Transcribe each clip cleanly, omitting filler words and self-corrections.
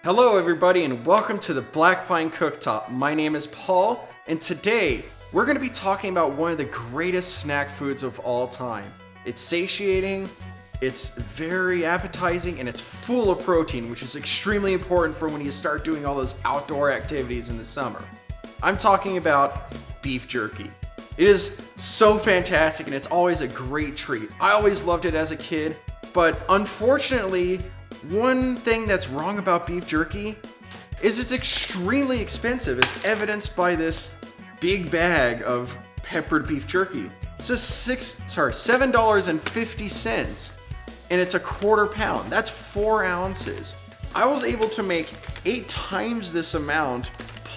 Hello everybody and welcome to the Black Pine Cooktop. My name is Paul and today we're going to be talking about one of the greatest snack foods of all time. It's satiating, it's very appetizing, and it's full of protein, which is extremely important for when you start doing all those outdoor activities in the summer. I'm talking about beef jerky. It is so fantastic and it's always a great treat. I always loved it as a kid, but unfortunately, one thing that's wrong about beef jerky is it's extremely expensive, as evidenced by this big bag of peppered beef jerky. This is $7.50, and it's a quarter pound. That's 4 ounces. I was able to make 8 times this amount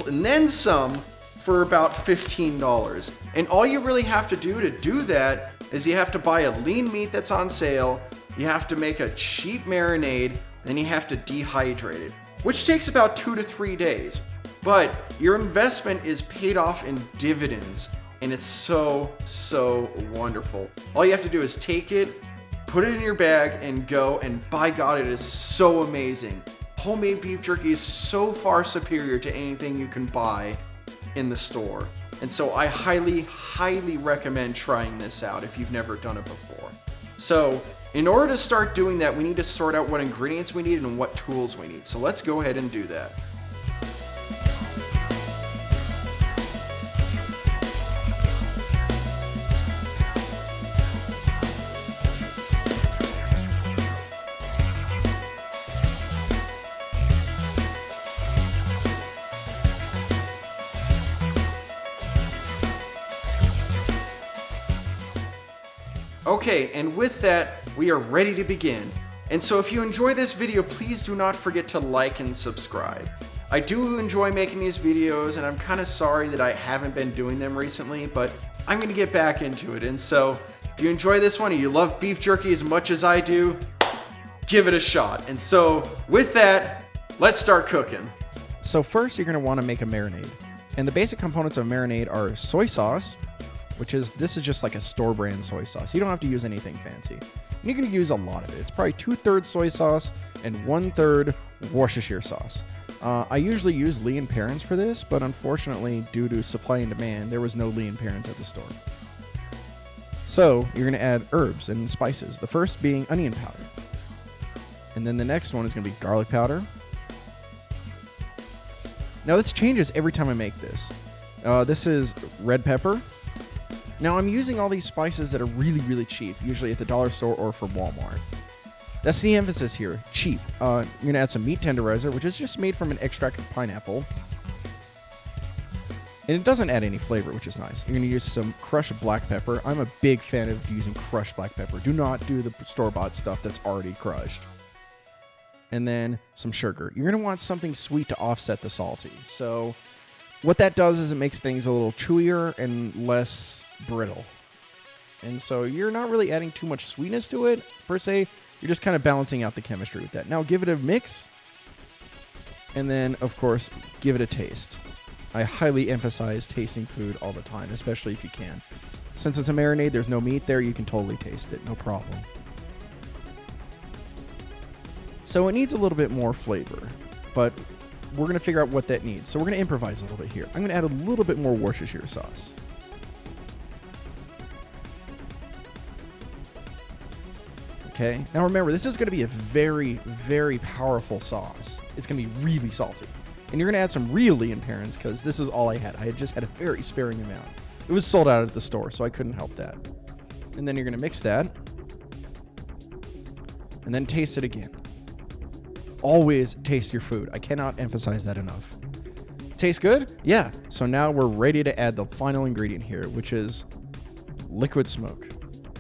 and then some for about $15. And all you really have to do that is you have to buy a lean meat that's on sale. You have to make a cheap marinade, then you have to dehydrate it, which takes about 2 to 3 days. But your investment is paid off in dividends, and it's so wonderful. All you have to do is take it, put it in your bag, and go, and by God, it is so amazing. Homemade beef jerky is so far superior to anything you can buy in the store. And so I highly recommend trying this out if you've never done it before. So, in order to start doing that, we need to sort out what ingredients we need and what tools we need. So let's go ahead and do that. Okay, and with that, we are ready to begin. And so if you enjoy this video, please do not forget to like and subscribe. I do enjoy making these videos, and I'm kind of sorry that I haven't been doing them recently, but I'm going to get back into it. And so if you enjoy this one and you love beef jerky as much as I do, give it a shot. And so with that, let's start cooking. So first you're going to want to make a marinade. And the basic components of marinade are soy sauce, this is just like a store brand soy sauce. You don't have to use anything fancy. And you're going to use a lot of it. It's probably 2/3 soy sauce and 1/3 Worcestershire sauce. I usually use Lee & Perrins for this, but unfortunately, due to supply and demand, there was no Lee & Perrins at the store. So you're going to add herbs and spices. The first being onion powder. And then the next one is going to be garlic powder. Now this changes every time I make this. This is red pepper. Now I'm using all these spices that are really cheap, usually at the dollar store or from Walmart. That's the emphasis here, cheap. You're going to add some meat tenderizer, which is just made from an extracted pineapple. And it doesn't add any flavor, which is nice. You're going to use some crushed black pepper. I'm a big fan of using crushed black pepper. Do not do the store-bought stuff that's already crushed. And then some sugar. You're going to want something sweet to offset the salty. So what that does is it makes things a little chewier and less brittle. And so you're not really adding too much sweetness to it, per se. You're just kind of balancing out the chemistry with that. Now give it a mix. And then, of course, give it a taste. I highly emphasize tasting food all the time, especially if you can. Since it's a marinade, there's no meat there, you can totally taste it, no problem. So it needs a little bit more flavor, but we're going to figure out what that needs. So we're going to improvise a little bit here. I'm going to add a little bit more Worcestershire sauce. Okay, now remember, this is going to be a very powerful sauce. It's going to be really salty. And you're going to add some real Lee & Perrins, because this is all I had. I had just had a very sparing amount. It was sold out at the store, so I couldn't help that. And then you're going to mix that. And then taste it again. Always taste your food. I cannot emphasize that enough. Tastes good? Yeah. So now we're ready to add the final ingredient here, which is liquid smoke.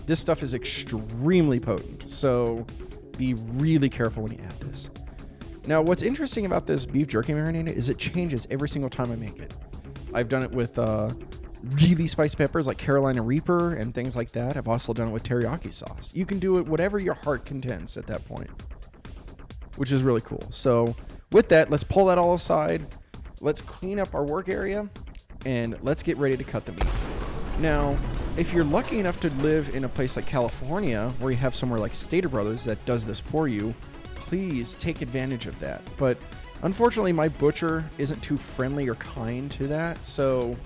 This stuff is extremely potent, so be really careful when you add this. Now, what's interesting about this beef jerky marinade is it changes every single time I make it. I've done it with really spicy peppers like Carolina Reaper and things like that. I've also done it with teriyaki sauce. You can do it whatever your heart contents at that point, which is really cool. So with that, let's pull that all aside. Let's clean up our work area, and let's get ready to cut the meat. Now, if you're lucky enough to live in a place like California, where you have somewhere like Stater Brothers that does this for you, please take advantage of that. But Unfortunately, my butcher isn't too friendly or kind to that, so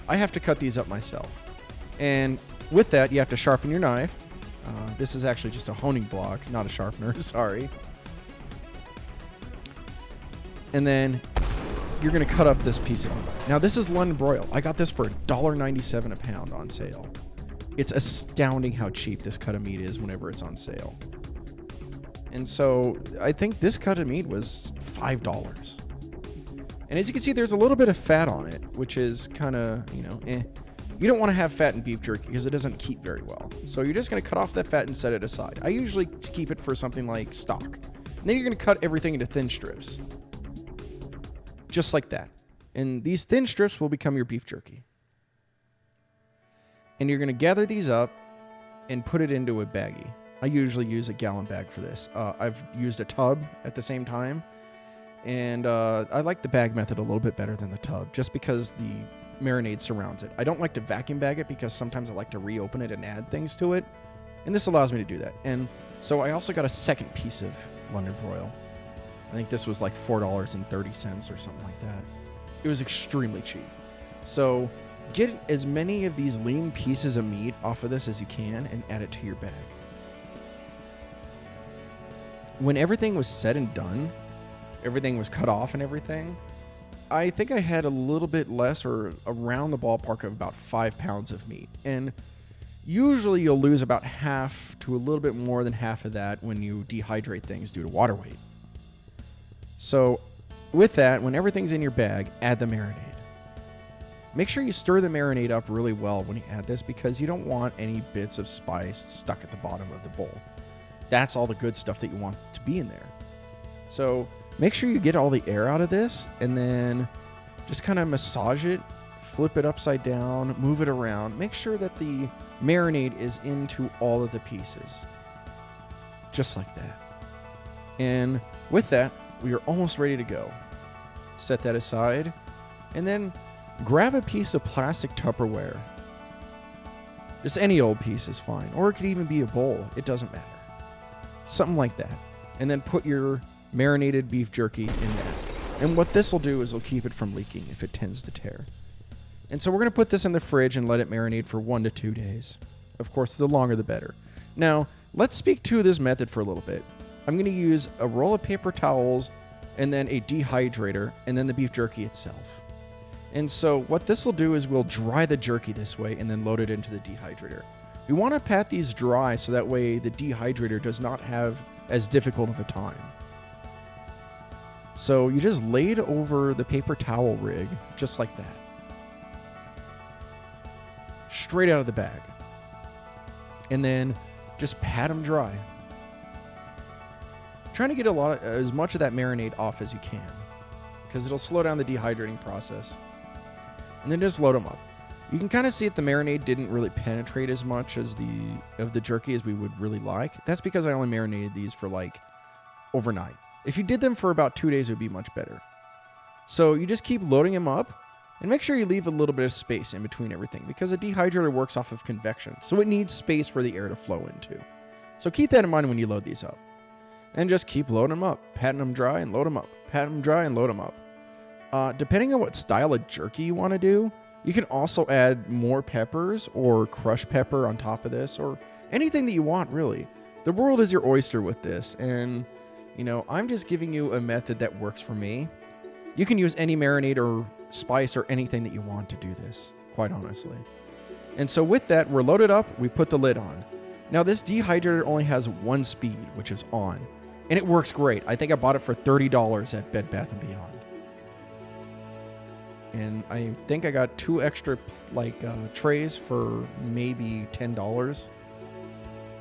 I have to cut these up myself. And with that, you have to sharpen your knife. This is actually just a honing block, not a sharpener, sorry. And then you're going to cut up this piece of meat. Now, this is London Broil. I got this for $1.97 a pound on sale. It's astounding how cheap this cut of meat is whenever it's on sale. And so I think this cut of meat was $5. And as you can see, there's a little bit of fat on it, which is kind of, You don't want to have fat in beef jerky because it doesn't keep very well. So you're just going to cut off that fat and set it aside. I usually keep it for something like stock. And then you're going to cut everything into thin strips. Just like that. And these thin strips will become your beef jerky. And you're going to gather these up and put it into a baggie. I usually use a gallon bag for this. I've used a tub at the same time. And I like the bag method a little bit better than the tub, just because the marinade surrounds it. I don't like to vacuum bag it because sometimes I like to reopen it and add things to it. And this allows me to do that. And so I also got a second piece of London Broil. I think this was like $4.30 or something like that. It was extremely cheap. So get as many of these lean pieces of meat off of this as you can and add it to your bag. When everything was said and done, everything was cut off and everything, I think I had a little bit less, or around the ballpark of about 5 pounds of meat. And usually you'll lose about half to a little bit more than half of that when you dehydrate things due to water weight. So with that, when everything's in your bag, add the marinade. Make sure you stir the marinade up really well when you add this, because you don't want any bits of spice stuck at the bottom of the bowl. That's all the good stuff that you want to be in there. So make sure you get all the air out of this, and then just kind of massage it, flip it upside down, move it around. Make sure that the marinade is into all of the pieces. Just like that. And with that, we are almost ready to go. Set that aside, and then grab a piece of plastic Tupperware. Just any old piece is fine, or it could even be a bowl. It doesn't matter. Something like that. And then put your marinated beef jerky in there. And what this will do is it'll keep it from leaking if it tends to tear. And so we're going to put this in the fridge and let it marinate for 1 to 2 days. Of course, the longer the better. Now, let's speak to this method for a little bit. I'm going to use a roll of paper towels and then a dehydrator and then the beef jerky itself. And so what this will do is we'll dry the jerky this way and then load it into the dehydrator. We want to pat these dry so that way the dehydrator does not have as difficult of a time. So you just lay it over the paper towel rig, just like that. Straight out of the bag. And then just pat them dry. Trying to get as much of that marinade off as you can, because it'll slow down the dehydrating process. And then just load them up. You can kind of see that the marinade didn't really penetrate as much as the jerky as we would really like. That's because I only marinated these for like overnight. If you did them for about 2 days, it would be much better. So you just keep loading them up, and make sure you leave a little bit of space in between everything, because a dehydrator works off of convection, so it needs space for the air to flow into. So keep that in mind when you load these up. And just keep loading them up, patting them dry and load them up, pat them dry and load them up. Depending on what style of jerky you want to do, you can also add more peppers or crushed pepper on top of this, or anything that you want, really. The world is your oyster with this, and I'm just giving you a method that works for me. You can use any marinade or spice or anything that you want to do this, quite honestly. And so with that, we're loaded up, we put the lid on. Now this dehydrator only has one speed, which is on, and it works great. I think I bought it for $30 at Bed Bath & Beyond. And I think I got 2 extra trays for maybe $10.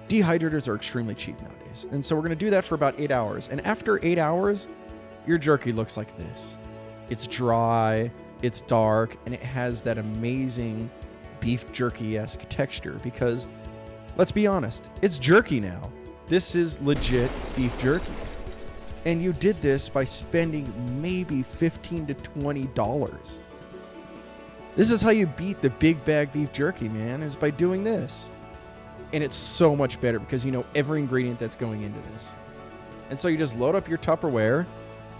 Dehydrators are extremely cheap nowadays. And so we're going to do that for about 8 hours. And after 8 hours, your jerky looks like this. It's dry, it's dark, and it has that amazing beef jerky-esque texture, because, let's be honest, it's jerky now. This is legit beef jerky. And you did this by spending maybe $15 to $20. This is how you beat the big bag beef jerky, man, is by doing this. And it's so much better because you know every ingredient that's going into this. And so you just load up your Tupperware,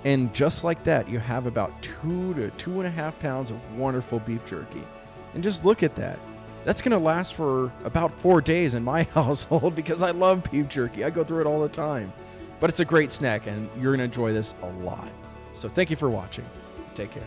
And just like that, you have about 2 to 2.5 pounds of wonderful beef jerky. And just look at that. That's going to last for about 4 days in my household because I love beef jerky. I go through it all the time. But it's a great snack, and you're going to enjoy this a lot. So thank you for watching. Take care.